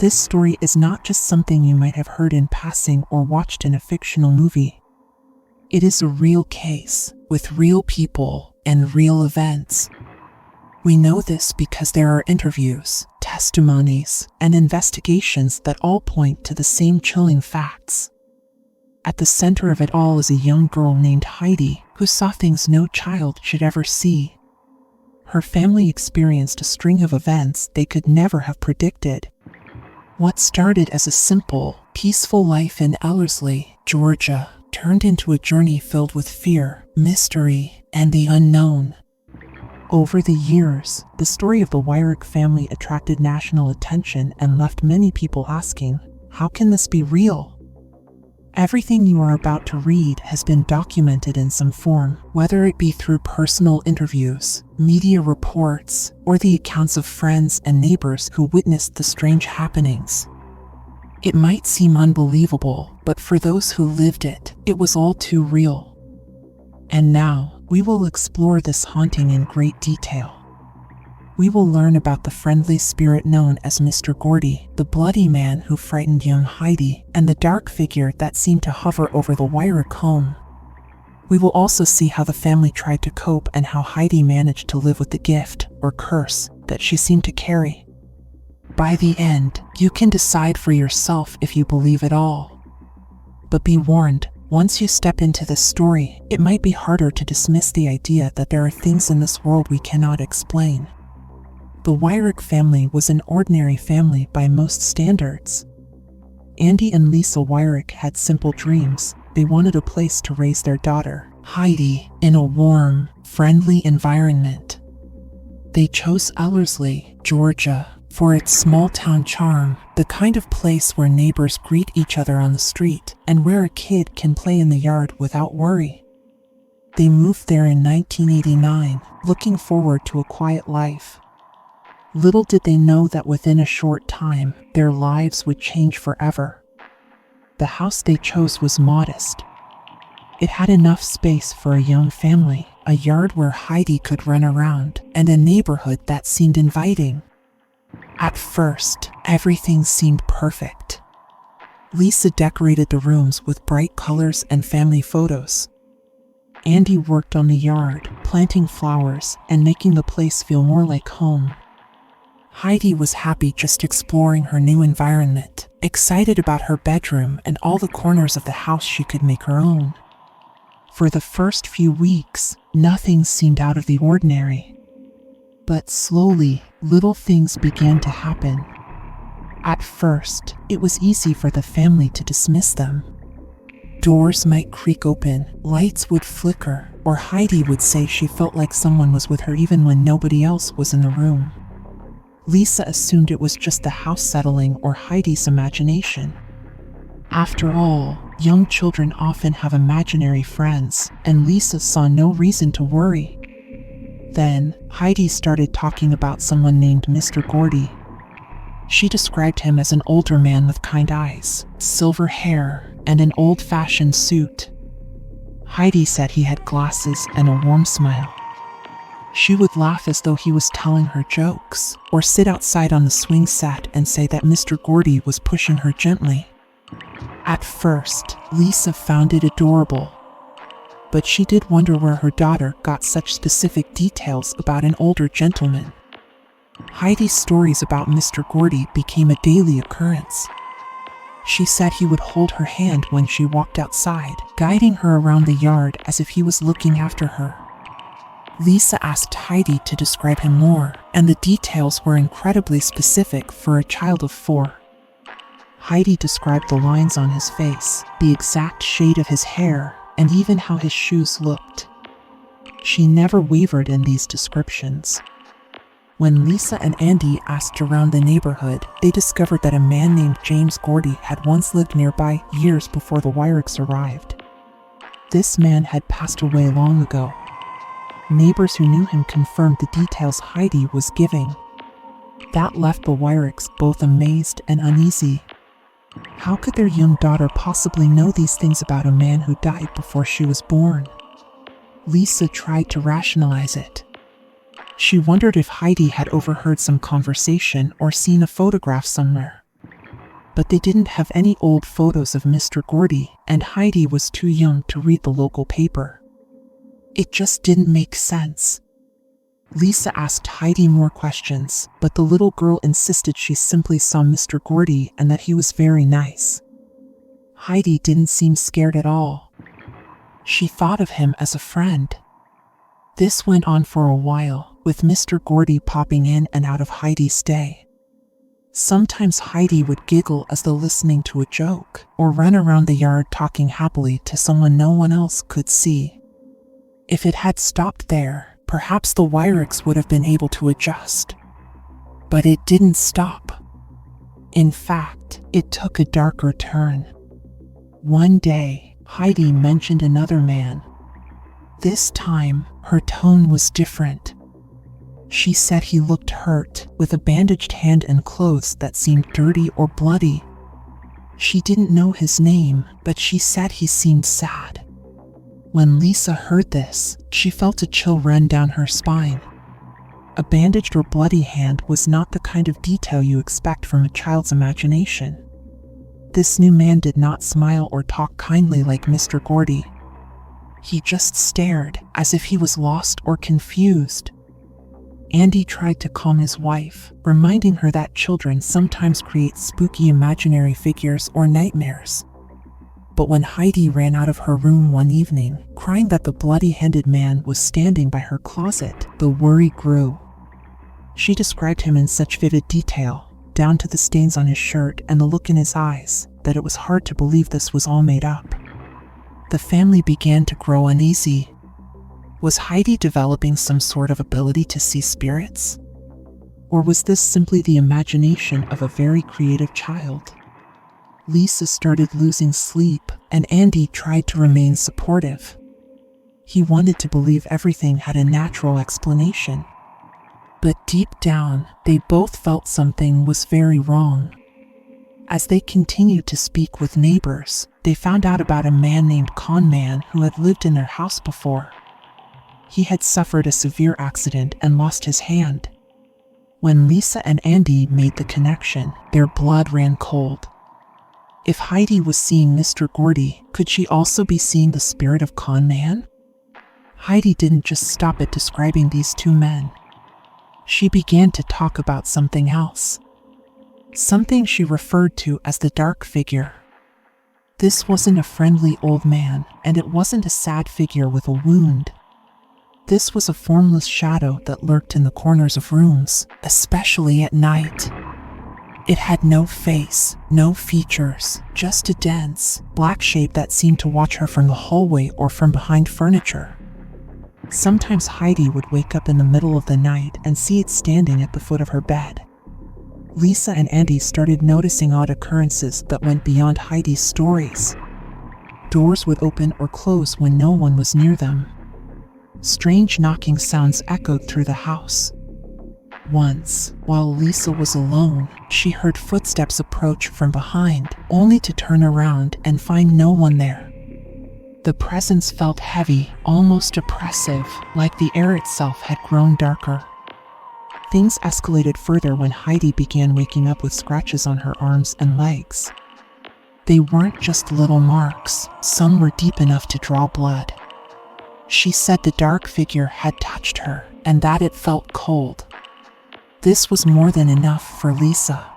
This story is not just something you might have heard in passing or watched in a fictional movie. It is a real case, with real people and real events. We know this because there are interviews, testimonies, and investigations that all point to the same chilling facts. At the center of it all is a young girl named Heidi, who saw things no child should ever see. Her family experienced a string of events they could never have predicted. What started as a simple, peaceful life in Ellerslie, Georgia, turned into a journey filled with fear, mystery, and the unknown. Over the years, the story of the Wyrick family attracted national attention and left many people asking, how can this be real? Everything you are about to read has been documented in some form, whether it be through personal interviews, media reports, or the accounts of friends and neighbors who witnessed the strange happenings. It might seem unbelievable, but for those who lived it, it was all too real. And now, we will explore this haunting in great detail. We will learn about the friendly spirit known as Mr. Gordy, the bloody man who frightened young Heidi, and the dark figure that seemed to hover over the Wyrick home. We will also see how the family tried to cope and how Heidi managed to live with the gift, or curse, that she seemed to carry. By the end, you can decide for yourself if you believe it all. But be warned, once you step into this story, it might be harder to dismiss the idea that there are things in this world we cannot explain. The Wyrick family was an ordinary family by most standards. Andy and Lisa Wyrick had simple dreams. They wanted a place to raise their daughter, Heidi, in a warm, friendly environment. They chose Ellerslie, Georgia, for its small-town charm, the kind of place where neighbors greet each other on the street and where a kid can play in the yard without worry. They moved there in 1989, looking forward to a quiet life. Little did they know that within a short time, their lives would change forever. The house they chose was modest. It had enough space for a young family, a yard where Heidi could run around, and a neighborhood that seemed inviting. At first, everything seemed perfect. Lisa decorated the rooms with bright colors and family photos. Andy worked on the yard, planting flowers and making the place feel more like home. Heidi was happy just exploring her new environment, excited about her bedroom and all the corners of the house she could make her own. For the first few weeks, nothing seemed out of the ordinary. But slowly, little things began to happen. At first, it was easy for the family to dismiss them. Doors might creak open, lights would flicker, or Heidi would say she felt like someone was with her even when nobody else was in the room. Lisa assumed it was just the house settling or Heidi's imagination. After all, young children often have imaginary friends, and Lisa saw no reason to worry. Then, Heidi started talking about someone named Mr. Gordy. She described him as an older man with kind eyes, silver hair, and an old-fashioned suit. Heidi said he had glasses and a warm smile. She would laugh as though he was telling her jokes, or sit outside on the swing set and say that Mr. Gordy was pushing her gently. At first, Lisa found it adorable. But she did wonder where her daughter got such specific details about an older gentleman. Heidi's stories about Mr. Gordy became a daily occurrence. She said he would hold her hand when she walked outside, guiding her around the yard as if he was looking after her. Lisa asked Heidi to describe him more, and the details were incredibly specific for a child of 4. Heidi described the lines on his face, the exact shade of his hair, and even how his shoes looked. She never wavered in these descriptions. When Lisa and Andy asked around the neighborhood, they discovered that a man named James Gordy had once lived nearby years before the Wyricks arrived. This man had passed away long ago. Neighbors who knew him confirmed the details Heidi was giving. That left the Wyricks both amazed and uneasy. How could their young daughter possibly know these things about a man who died before she was born? Lisa tried to rationalize it. She wondered if Heidi had overheard some conversation or seen a photograph somewhere. but they didn't have any old photos of Mr. Gordy, and Heidi was too young to read the local paper. It just didn't make sense. Lisa asked Heidi more questions, but the little girl insisted she simply saw Mr. Gordy and that he was very nice. Heidi didn't seem scared at all. She thought of him as a friend. This went on for a while, with Mr. Gordy popping in and out of Heidi's stay. Sometimes Heidi would giggle as though listening to a joke, or run around the yard talking happily to someone no one else could see. If it had stopped there, perhaps the Wyrichs would have been able to adjust. But it didn't stop. In fact, it took a darker turn. One day, Heidi mentioned another man. This time, her tone was different. She said he looked hurt, with a bandaged hand and clothes that seemed dirty or bloody. She didn't know his name, but she said he seemed sad. When Lisa heard this, she felt a chill run down her spine. A bandaged or bloody hand was not the kind of detail you expect from a child's imagination. This new man did not smile or talk kindly like Mr. Gordy. He just stared, as if he was lost or confused. Andy tried to calm his wife, reminding her that children sometimes create spooky imaginary figures or nightmares. But when Heidi ran out of her room one evening, crying that the bloody-handed man was standing by her closet, the worry grew. She described him in such vivid detail, down to the stains on his shirt and the look in his eyes, that it was hard to believe this was all made up. The family began to grow uneasy. Was Heidi developing some sort of ability to see spirits? Or was this simply the imagination of a very creative child? Lisa started losing sleep, and Andy tried to remain supportive. He wanted to believe everything had a natural explanation. But deep down, they both felt something was very wrong. As they continued to speak with neighbors, they found out about a man named Con Man who had lived in their house before. He had suffered a severe accident and lost his hand. When Lisa and Andy made the connection, their blood ran cold. If Heidi was seeing Mr. Gordy, could she also be seeing the spirit of Con Man? Heidi didn't just stop at describing these two men. She began to talk about something else. Something she referred to as the dark figure. This wasn't a friendly old man, and it wasn't a sad figure with a wound. This was a formless shadow that lurked in the corners of rooms, especially at night. It had no face, no features, just a dense, black shape that seemed to watch her from the hallway or from behind furniture. Sometimes Heidi would wake up in the middle of the night and see it standing at the foot of her bed. Lisa and Andy started noticing odd occurrences that went beyond Heidi's stories. Doors would open or close when no one was near them. Strange knocking sounds echoed through the house. Once, while Lisa was alone, she heard footsteps approach from behind, only to turn around and find no one there. The presence felt heavy, almost oppressive, like the air itself had grown darker. Things escalated further when Heidi began waking up with scratches on her arms and legs. They weren't just little marks, some were deep enough to draw blood. She said the dark figure had touched her, and that it felt cold. This was more than enough for Lisa.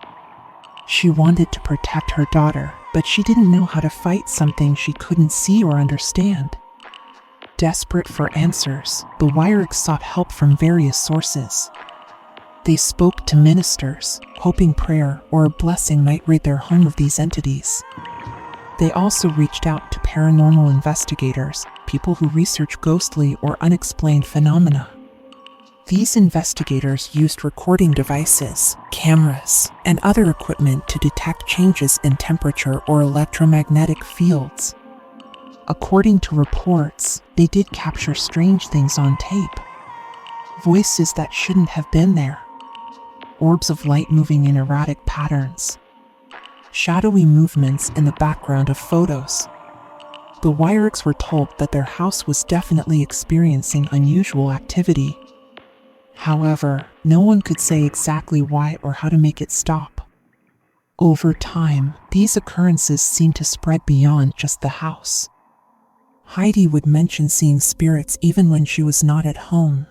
She wanted to protect her daughter, but she didn't know how to fight something she couldn't see or understand. Desperate for answers, the Wyrichs sought help from various sources. They spoke to ministers, hoping prayer or a blessing might rid their home of these entities. They also reached out to paranormal investigators, people who research ghostly or unexplained phenomena. These investigators used recording devices, cameras, and other equipment to detect changes in temperature or electromagnetic fields. According to reports, they did capture strange things on tape. Voices that shouldn't have been there. Orbs of light moving in erratic patterns. Shadowy movements in the background of photos. The Wyrichs were told that their house was definitely experiencing unusual activity. However, no one could say exactly why or how to make it stop. Over time, these occurrences seemed to spread beyond just the house. Heidi would mention seeing spirits even when she was not at home.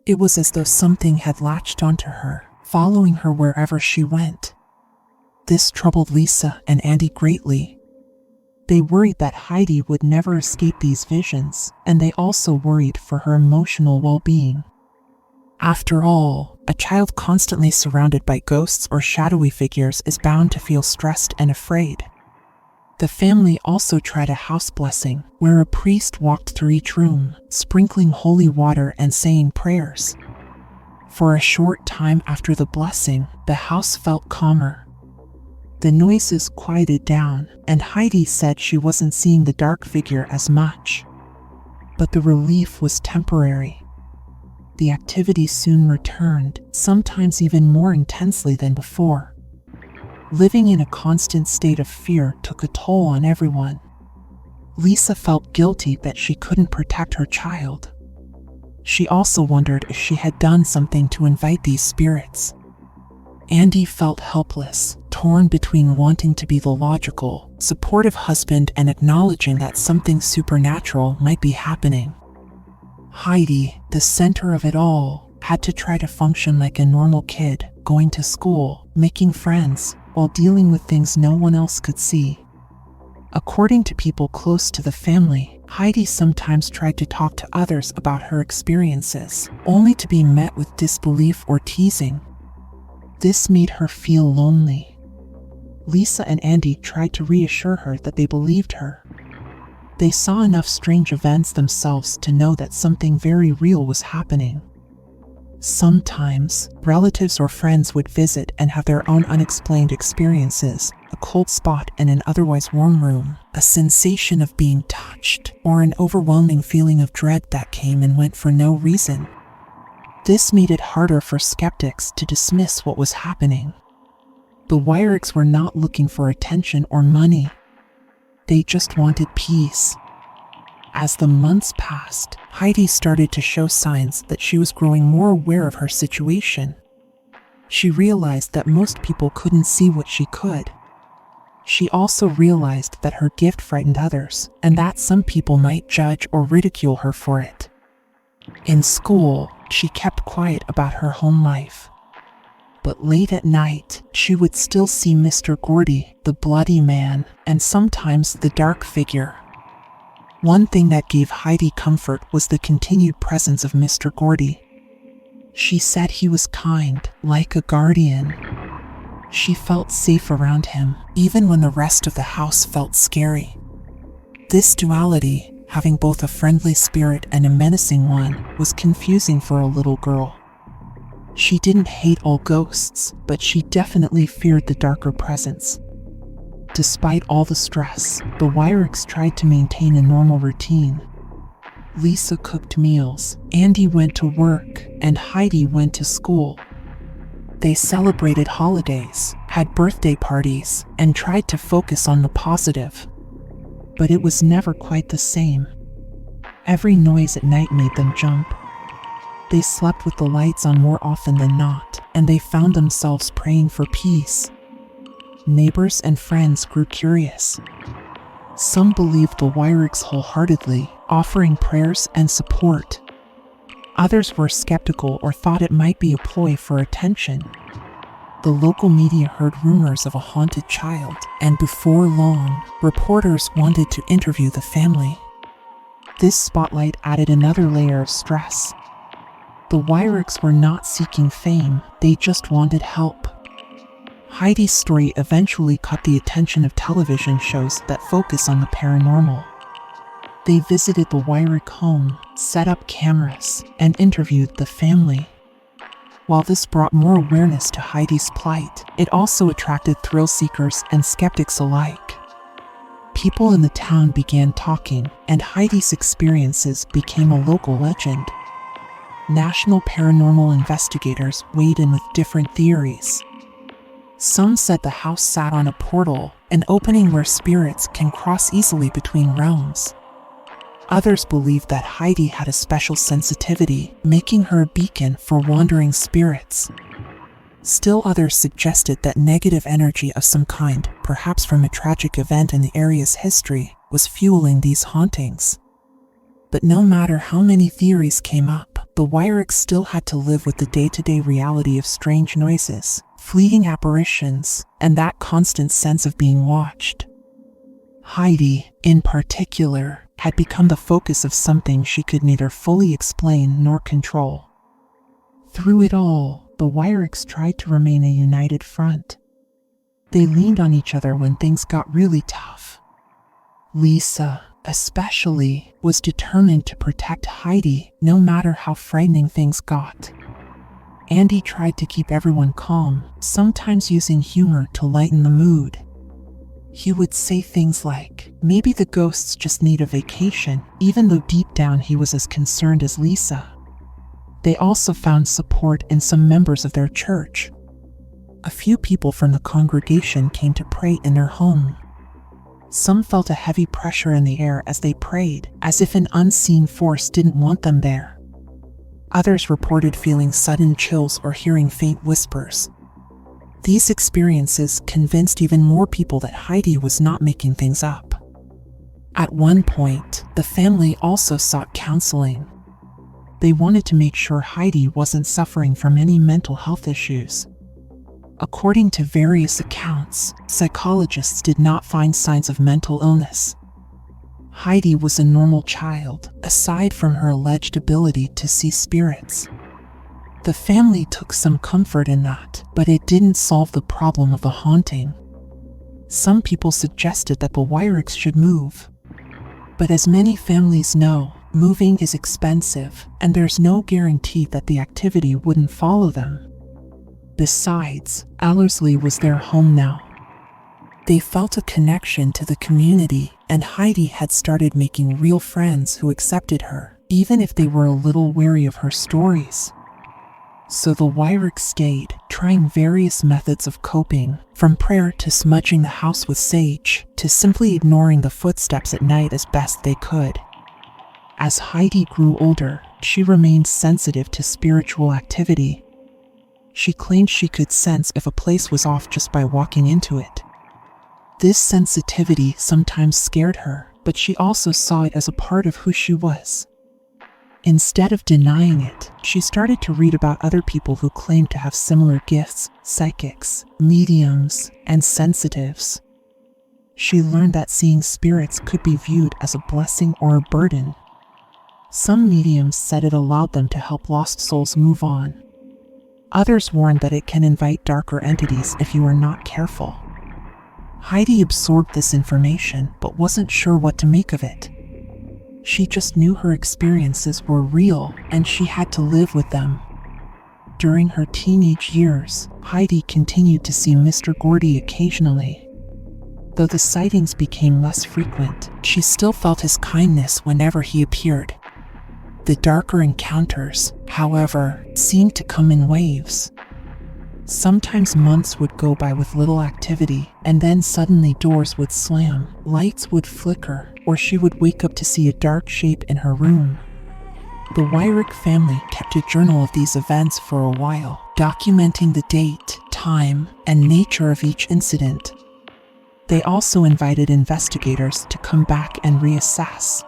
It was as though something had latched onto her, following her wherever she went. This troubled Lisa and Andy greatly. They worried that Heidi would never escape these visions, and they also worried for her emotional well-being. After all, a child constantly surrounded by ghosts or shadowy figures is bound to feel stressed and afraid. The family also tried a house blessing, where a priest walked through each room, sprinkling holy water and saying prayers. For a short time after the blessing, the house felt calmer. The noises quieted down, and Heidi said she wasn't seeing the dark figure as much. But the relief was temporary. The activity soon returned, sometimes even more intensely than before. Living in a constant state of fear took a toll on everyone. Lisa felt guilty that she couldn't protect her child. She also wondered if she had done something to invite these spirits. Andy felt helpless, torn between wanting to be the logical, supportive husband and acknowledging that something supernatural might be happening. Heidi, the center of it all, had to try to function like a normal kid, going to school, making friends, while dealing with things no one else could see. According to people close to the family, Heidi sometimes tried to talk to others about her experiences, only to be met with disbelief or teasing. This made her feel lonely. Lisa and Andy tried to reassure her that they believed her. They saw enough strange events themselves to know that something very real was happening. Sometimes, relatives or friends would visit and have their own unexplained experiences, a cold spot in an otherwise warm room, a sensation of being touched, or an overwhelming feeling of dread that came and went for no reason. This made it harder for skeptics to dismiss what was happening. The Wyrichs were not looking for attention or money. They just wanted peace. As the months passed, Heidi started to show signs that she was growing more aware of her situation. She realized that most people couldn't see what she could. She also realized that her gift frightened others, and that some people might judge or ridicule her for it. In school, she kept quiet about her home life. But late at night, she would still see Mr. Gordy, the bloody man, and sometimes the dark figure. One thing that gave Heidi comfort was the continued presence of Mr. Gordy. She said he was kind, like a guardian. She felt safe around him, even when the rest of the house felt scary. This duality, having both a friendly spirit and a menacing one, was confusing for a little girl. She didn't hate all ghosts, but she definitely feared the darker presence. Despite all the stress, the Wyrichs tried to maintain a normal routine. Lisa cooked meals, Andy went to work, and Heidi went to school. They celebrated holidays, had birthday parties, and tried to focus on the positive. But it was never quite the same. Every noise at night made them jump. They slept with the lights on more often than not, and they found themselves praying for peace. Neighbors and friends grew curious. Some believed the Wyrichs wholeheartedly, offering prayers and support. Others were skeptical or thought it might be a ploy for attention. The local media heard rumors of a haunted child, and before long, reporters wanted to interview the family. This spotlight added another layer of stress. The Wyrichs were not seeking fame, they just wanted help. Heidi's story eventually caught the attention of television shows that focus on the paranormal. They visited the Wyrich home, set up cameras, and interviewed the family. While this brought more awareness to Heidi's plight, it also attracted thrill seekers and skeptics alike. People in the town began talking, and Heidi's experiences became a local legend. National paranormal investigators weighed in with different theories. Some said the house sat on a portal, an opening where spirits can cross easily between realms. Others believed that Heidi had a special sensitivity, making her a beacon for wandering spirits. Still others suggested that negative energy of some kind, perhaps from a tragic event in the area's history, was fueling these hauntings. But no matter how many theories came up, the Wyrics still had to live with the day-to-day reality of strange noises, fleeting apparitions, and that constant sense of being watched. Heidi, in particular, had become the focus of something she could neither fully explain nor control. Through it all, the Wyrics tried to remain a united front. They leaned on each other when things got really tough. Lisa, especially, was determined to protect Heidi no matter how frightening things got. Andy tried to keep everyone calm, sometimes using humor to lighten the mood. He would say things like, maybe the ghosts just need a vacation, even though deep down he was as concerned as Lisa. They also found support in some members of their church. A few people from the congregation came to pray in their home. Some felt a heavy pressure in the air as they prayed, as if an unseen force didn't want them there. Others reported feeling sudden chills or hearing faint whispers. These experiences convinced even more people that Heidi was not making things up. At one point, the family also sought counseling. They wanted to make sure Heidi wasn't suffering from any mental health issues. According to various accounts, psychologists did not find signs of mental illness. Heidi was a normal child, aside from her alleged ability to see spirits. The family took some comfort in that, but it didn't solve the problem of the haunting. Some people suggested that the Wyrics should move. But as many families know, moving is expensive, and there's no guarantee that the activity wouldn't follow them. Besides, Ellerslie was their home now. They felt a connection to the community, and Heidi had started making real friends who accepted her, even if they were a little wary of her stories. So the Wyrics stayed, trying various methods of coping, from prayer to smudging the house with sage, to simply ignoring the footsteps at night as best they could. As Heidi grew older, she remained sensitive to spiritual activity. She claimed she could sense if a place was off just by walking into it. This sensitivity sometimes scared her, but she also saw it as a part of who she was. Instead of denying it, she started to read about other people who claimed to have similar gifts, psychics, mediums, and sensitives. She learned that seeing spirits could be viewed as a blessing or a burden. Some mediums said it allowed them to help lost souls move on. Others warned that it can invite darker entities if you are not careful. Heidi absorbed this information, but wasn't sure what to make of it. She just knew her experiences were real, and she had to live with them. During her teenage years, Heidi continued to see Mr. Gordy occasionally. Though the sightings became less frequent, she still felt his kindness whenever he appeared. The darker encounters, however, seemed to come in waves. Sometimes months would go by with little activity, and then suddenly doors would slam, lights would flicker, or she would wake up to see a dark shape in her room. The Wyrick family kept a journal of these events for a while, documenting the date, time, and nature of each incident. They also invited investigators to come back and reassess.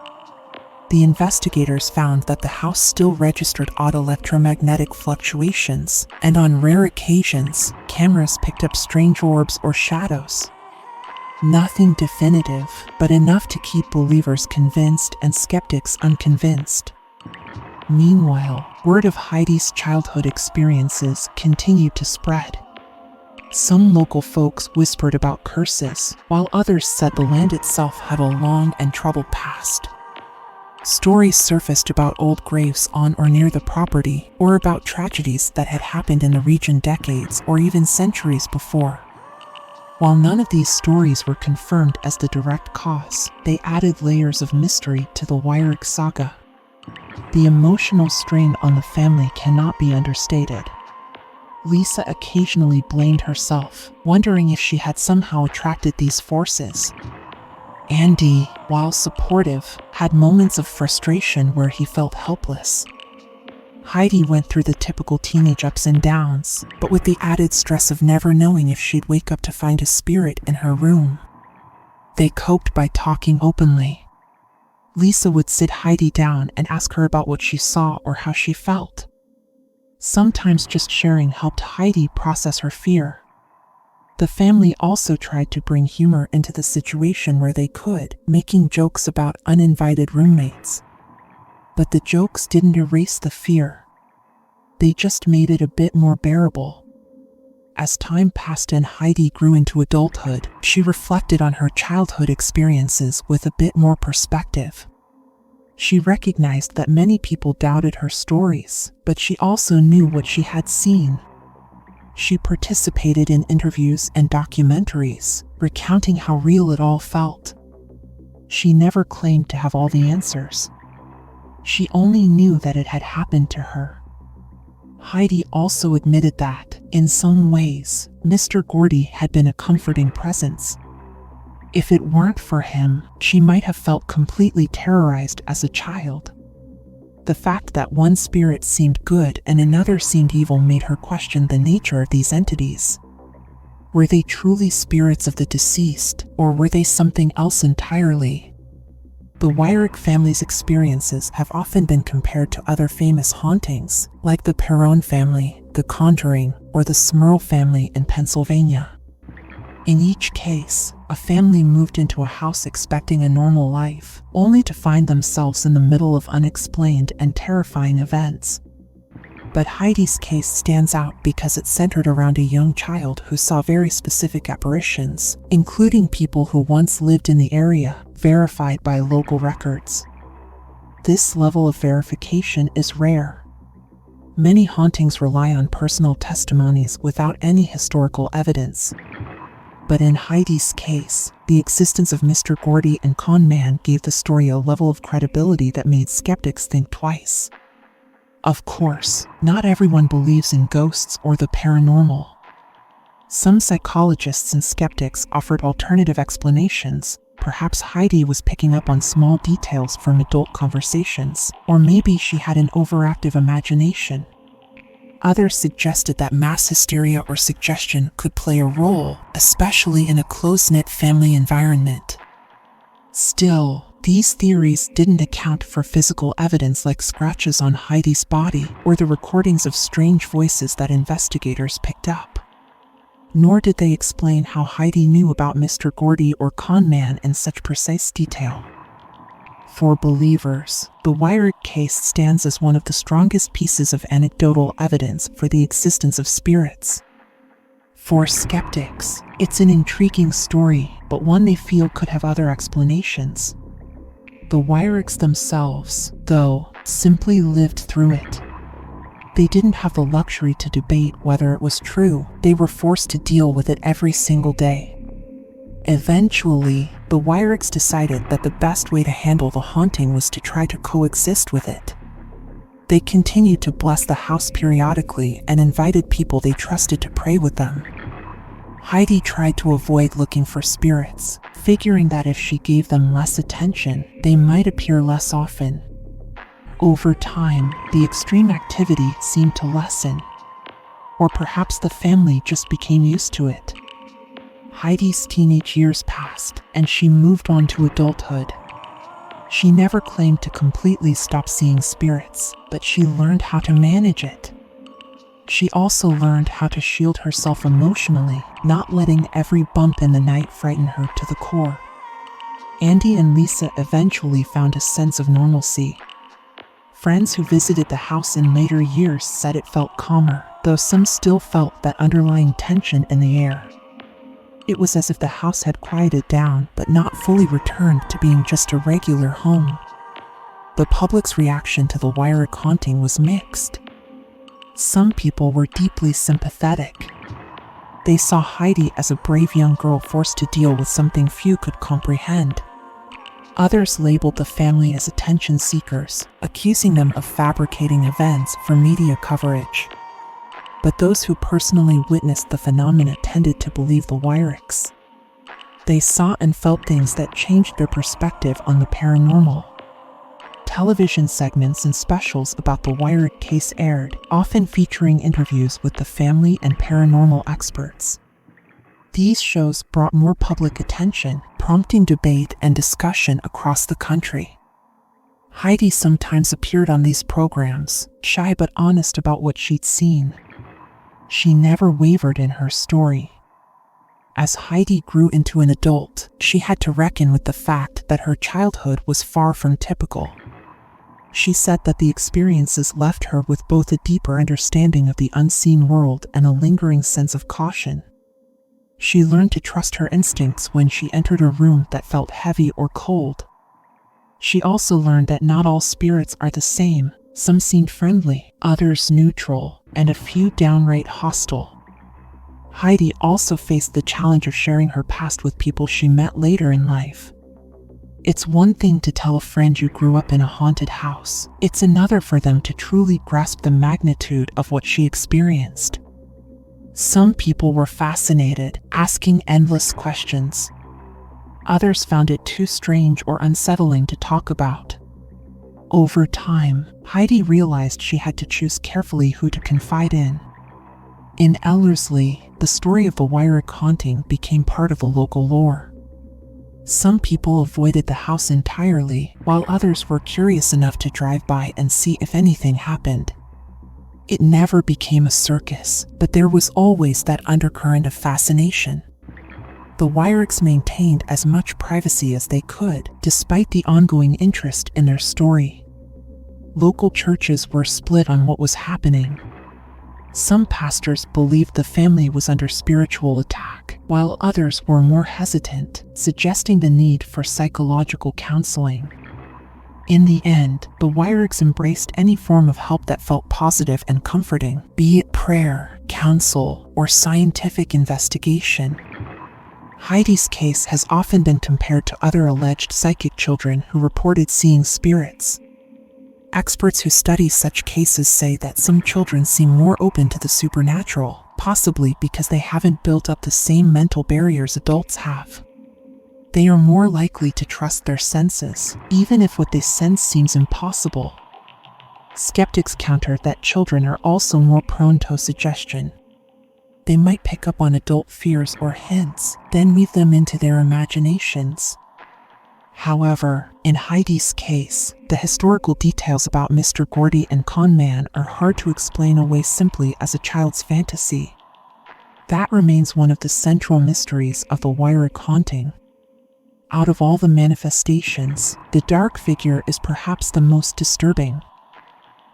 The investigators found that the house still registered odd electromagnetic fluctuations, and on rare occasions, cameras picked up strange orbs or shadows. Nothing definitive, but enough to keep believers convinced and skeptics unconvinced. Meanwhile, word of Heidi's childhood experiences continued to spread. Some local folks whispered about curses, while others said the land itself had a long and troubled past. Stories surfaced about old graves on or near the property, or about tragedies that had happened in the region decades or even centuries before. While none of these stories were confirmed as the direct cause, they added layers of mystery to the Wyrick saga. The emotional strain on the family cannot be understated. Lisa occasionally blamed herself, wondering if she had somehow attracted these forces. Andy, while supportive, had moments of frustration where he felt helpless. Heidi went through the typical teenage ups and downs, but with the added stress of never knowing if she'd wake up to find a spirit in her room. They coped by talking openly. Lisa would sit Heidi down and ask her about what she saw or how she felt. Sometimes just sharing helped Heidi process her fear. The family also tried to bring humor into the situation where they could, making jokes about uninvited roommates. But the jokes didn't erase the fear. They just made it a bit more bearable. As time passed and Heidi grew into adulthood, she reflected on her childhood experiences with a bit more perspective. She recognized that many people doubted her stories, but she also knew what she had seen. She participated in interviews and documentaries, recounting how real it all felt. She never claimed to have all the answers. She only knew that it had happened to her. Heidi also admitted that, in some ways, Mr. Gordy had been a comforting presence. If it weren't for him, she might have felt completely terrorized as a child. The fact that one spirit seemed good and another seemed evil made her question the nature of these entities. Were they truly spirits of the deceased, or were they something else entirely? The Wyrick family's experiences have often been compared to other famous hauntings, like the Perron family, the Conjuring, or the Smurl family in Pennsylvania. In each case, a family moved into a house expecting a normal life, only to find themselves in the middle of unexplained and terrifying events. But Heidi's case stands out because it centered around a young child who saw very specific apparitions, including people who once lived in the area, verified by local records. This level of verification is rare. Many hauntings rely on personal testimonies without any historical evidence. But in Heidi's case, the existence of Mr. Gordy and Con Man gave the story a level of credibility that made skeptics think twice. Of course, not everyone believes in ghosts or the paranormal. Some psychologists and skeptics offered alternative explanations. Perhaps Heidi was picking up on small details from adult conversations, or maybe she had an overactive imagination. Others suggested that mass hysteria or suggestion could play a role, especially in a close-knit family environment. Still, these theories didn't account for physical evidence like scratches on Heidi's body or the recordings of strange voices that investigators picked up. Nor did they explain how Heidi knew about Mr. Gordy or Con Man in such precise detail. For believers, the Wyrick case stands as one of the strongest pieces of anecdotal evidence for the existence of spirits. For skeptics, it's an intriguing story, but one they feel could have other explanations. The Wyricks themselves, though, simply lived through it. They didn't have the luxury to debate whether it was true. They were forced to deal with it every single day. Eventually, the Wyricks decided that the best way to handle the haunting was to try to coexist with it. They continued to bless the house periodically and invited people they trusted to pray with them. Heidi tried to avoid looking for spirits, figuring that if she gave them less attention, they might appear less often. Over time, the extreme activity seemed to lessen. Or perhaps the family just became used to it. Heidi's teenage years passed, and she moved on to adulthood. She never claimed to completely stop seeing spirits, but she learned how to manage it. She also learned how to shield herself emotionally, not letting every bump in the night frighten her to the core. Andy and Lisa eventually found a sense of normalcy. Friends who visited the house in later years said it felt calmer, though some still felt that underlying tension in the air. It was as if the house had quieted down, but not fully returned to being just a regular home. The public's reaction to the Wyrick haunting was mixed. Some people were deeply sympathetic. They saw Heidi as a brave young girl forced to deal with something few could comprehend. Others labeled the family as attention seekers, accusing them of fabricating events for media coverage. But those who personally witnessed the phenomena tended to believe the Wyricks. They saw and felt things that changed their perspective on the paranormal. Television segments and specials about the Wyrick case aired, often featuring interviews with the family and paranormal experts. These shows brought more public attention, prompting debate and discussion across the country. Heidi sometimes appeared on these programs, shy but honest about what she'd seen. She never wavered in her story. As Heidi grew into an adult, she had to reckon with the fact that her childhood was far from typical. She said that the experiences left her with both a deeper understanding of the unseen world and a lingering sense of caution. She learned to trust her instincts when she entered a room that felt heavy or cold. She also learned that not all spirits are the same. Some seemed friendly, others neutral, and a few downright hostile. Heidi also faced the challenge of sharing her past with people she met later in life. It's one thing to tell a friend you grew up in a haunted house. It's another for them to truly grasp the magnitude of what she experienced. Some people were fascinated, asking endless questions. Others found it too strange or unsettling to talk about. Over time, Heidi realized she had to choose carefully who to confide in. In Ellerslie, the story of the Wyrick haunting became part of the local lore. Some people avoided the house entirely, while others were curious enough to drive by and see if anything happened. It never became a circus, but there was always that undercurrent of fascination. The Wyricks maintained as much privacy as they could, despite the ongoing interest in their story. Local churches were split on what was happening. Some pastors believed the family was under spiritual attack, while others were more hesitant, suggesting the need for psychological counseling. In the end, the Wyricks embraced any form of help that felt positive and comforting, be it prayer, counsel, or scientific investigation. Heidi's case has often been compared to other alleged psychic children who reported seeing spirits. Experts who study such cases say that some children seem more open to the supernatural, possibly because they haven't built up the same mental barriers adults have. They are more likely to trust their senses, even if what they sense seems impossible. Skeptics counter that children are also more prone to suggestion. They might pick up on adult fears or hints, then weave them into their imaginations. However, in Heidi's case, the historical details about Mr. Gordy and Con Man are hard to explain away simply as a child's fantasy. That remains one of the central mysteries of the Wyrick haunting. Out of all the manifestations, the dark figure is perhaps the most disturbing.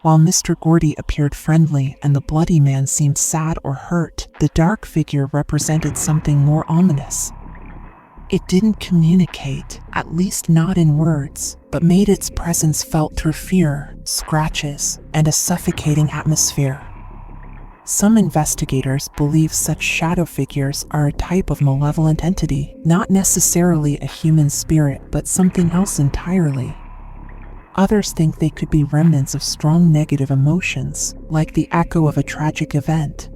While Mr. Gordy appeared friendly and the bloody man seemed sad or hurt, the dark figure represented something more ominous. It didn't communicate, at least not in words, but made its presence felt through fear, scratches, and a suffocating atmosphere. Some investigators believe such shadow figures are a type of malevolent entity, not necessarily a human spirit, but something else entirely. Others think they could be remnants of strong negative emotions, like the echo of a tragic event.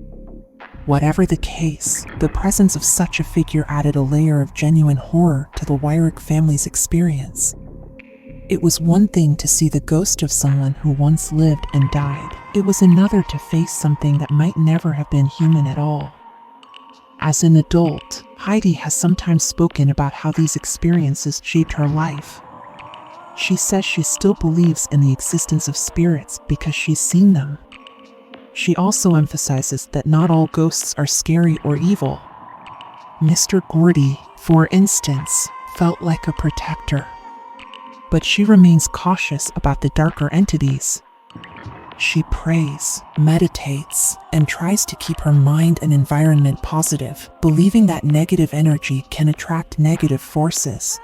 Whatever the case, the presence of such a figure added a layer of genuine horror to the Wyrick family's experience. It was one thing to see the ghost of someone who once lived and died. It was another to face something that might never have been human at all. As an adult, Heidi has sometimes spoken about how these experiences shaped her life. She says she still believes in the existence of spirits because she's seen them. She also emphasizes that not all ghosts are scary or evil. Mr. Gordy, for instance, felt like a protector. But she remains cautious about the darker entities. She prays, meditates, and tries to keep her mind and environment positive, believing that negative energy can attract negative forces.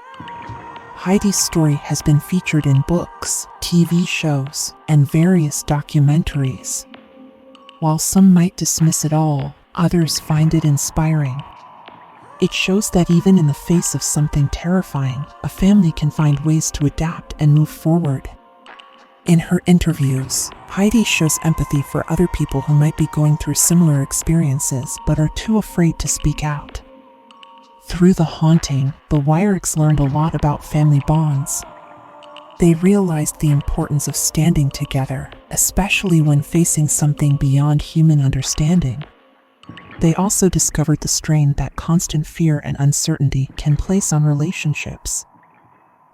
Heidi's story has been featured in books, TV shows, and various documentaries. While some might dismiss it all, others find it inspiring. It shows that even in the face of something terrifying, a family can find ways to adapt and move forward. In her interviews, Heidi shows empathy for other people who might be going through similar experiences but are too afraid to speak out. Through the haunting, the Wyricks learned a lot about family bonds. They realized the importance of standing together, especially when facing something beyond human understanding. They also discovered the strain that constant fear and uncertainty can place on relationships.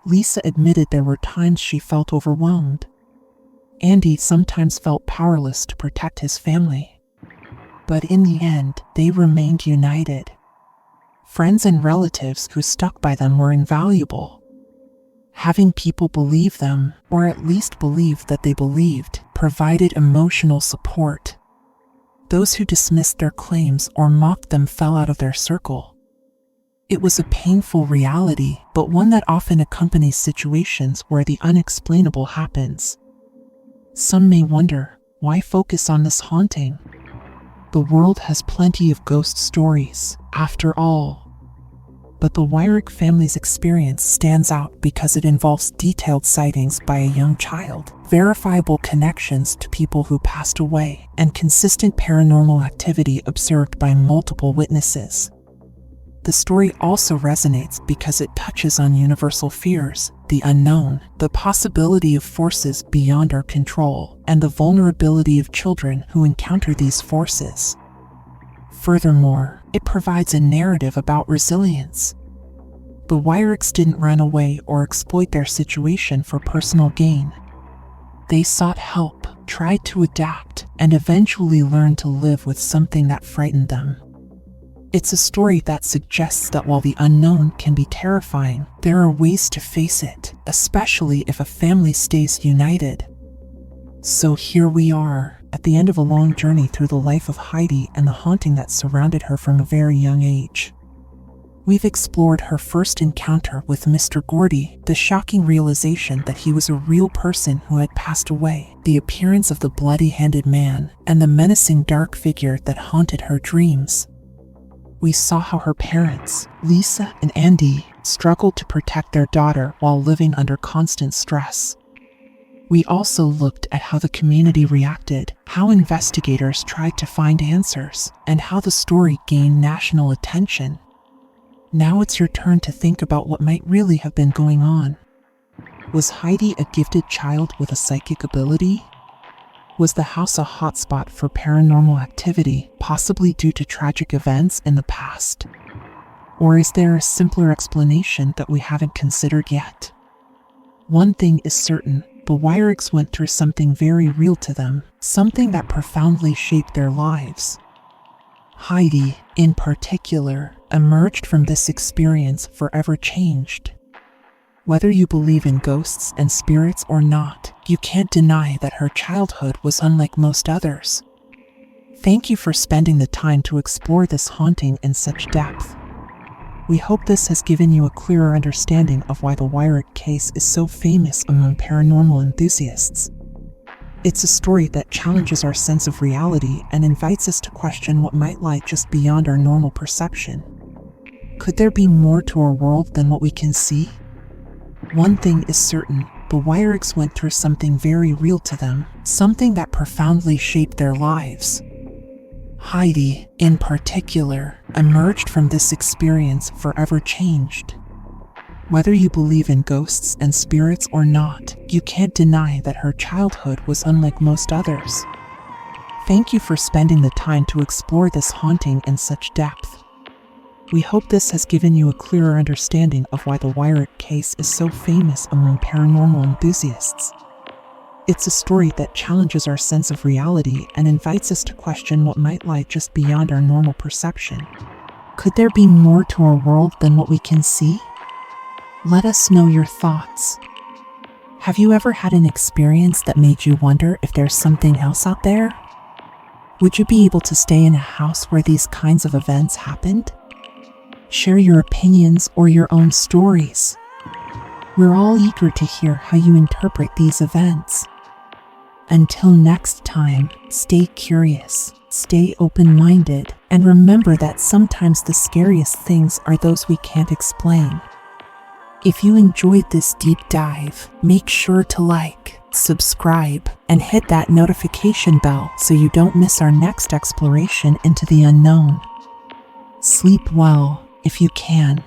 Lisa admitted there were times she felt overwhelmed. Andy sometimes felt powerless to protect his family. But in the end, they remained united. Friends and relatives who stuck by them were invaluable. Having people believe them, or at least believe that they believed, provided emotional support. Those who dismissed their claims or mocked them fell out of their circle. It was a painful reality, but one that often accompanies situations where the unexplainable happens. Some may wonder, why focus on this haunting? The world has plenty of ghost stories, after all. But the Wyrick family's experience stands out because it involves detailed sightings by a young child, verifiable connections to people who passed away, and consistent paranormal activity observed by multiple witnesses. The story also resonates because it touches on universal fears, the unknown, the possibility of forces beyond our control, and the vulnerability of children who encounter these forces. Furthermore, it provides a narrative about resilience. The Wyricks didn't run away or exploit their situation for personal gain. They sought help, tried to adapt, and eventually learned to live with something that frightened them. It's a story that suggests that while the unknown can be terrifying, there are ways to face it, especially if a family stays united. So here we are, at the end of a long journey through the life of Heidi and the haunting that surrounded her from a very young age. We've explored her first encounter with Mr. Gordy, the shocking realization that he was a real person who had passed away, the appearance of the bloody-handed man, and the menacing dark figure that haunted her dreams. We saw how her parents, Lisa and Andy, struggled to protect their daughter while living under constant stress. We also looked at how the community reacted, how investigators tried to find answers, and how the story gained national attention. Now it's your turn to think about what might really have been going on. Was Heidi a gifted child with a psychic ability? Was the house a hotspot for paranormal activity, possibly due to tragic events in the past? Or is there a simpler explanation that we haven't considered yet? One thing is certain, the Wyricks went through something very real to them, something that profoundly shaped their lives. Heidi, in particular, emerged from this experience forever changed. Whether you believe in ghosts and spirits or not, you can't deny that her childhood was unlike most others. Thank you for spending the time to explore this haunting in such depth. We hope this has given you a clearer understanding of why the Wyrick case is so famous among paranormal enthusiasts. It's a story that challenges our sense of reality and invites us to question what might lie just beyond our normal perception. Could there be more to our world than what we can see? One thing is certain, the Wyricks went through something very real to them, something that profoundly shaped their lives. Heidi, in particular, emerged from this experience forever changed. Whether you believe in ghosts and spirits or not, you can't deny that her childhood was unlike most others. Thank you for spending the time to explore this haunting in such depth. We hope this has given you a clearer understanding of why the Wyrick case is so famous among paranormal enthusiasts. It's a story that challenges our sense of reality and invites us to question what might lie just beyond our normal perception. Could there be more to our world than what we can see? Let us know your thoughts. Have you ever had an experience that made you wonder if there's something else out there? Would you be able to stay in a house where these kinds of events happened? Share your opinions or your own stories. We're all eager to hear how you interpret these events. Until next time, stay curious, stay open-minded, and remember that sometimes the scariest things are those we can't explain. If you enjoyed this deep dive, make sure to like, subscribe, and hit that notification bell so you don't miss our next exploration into the unknown. Sleep well, if you can.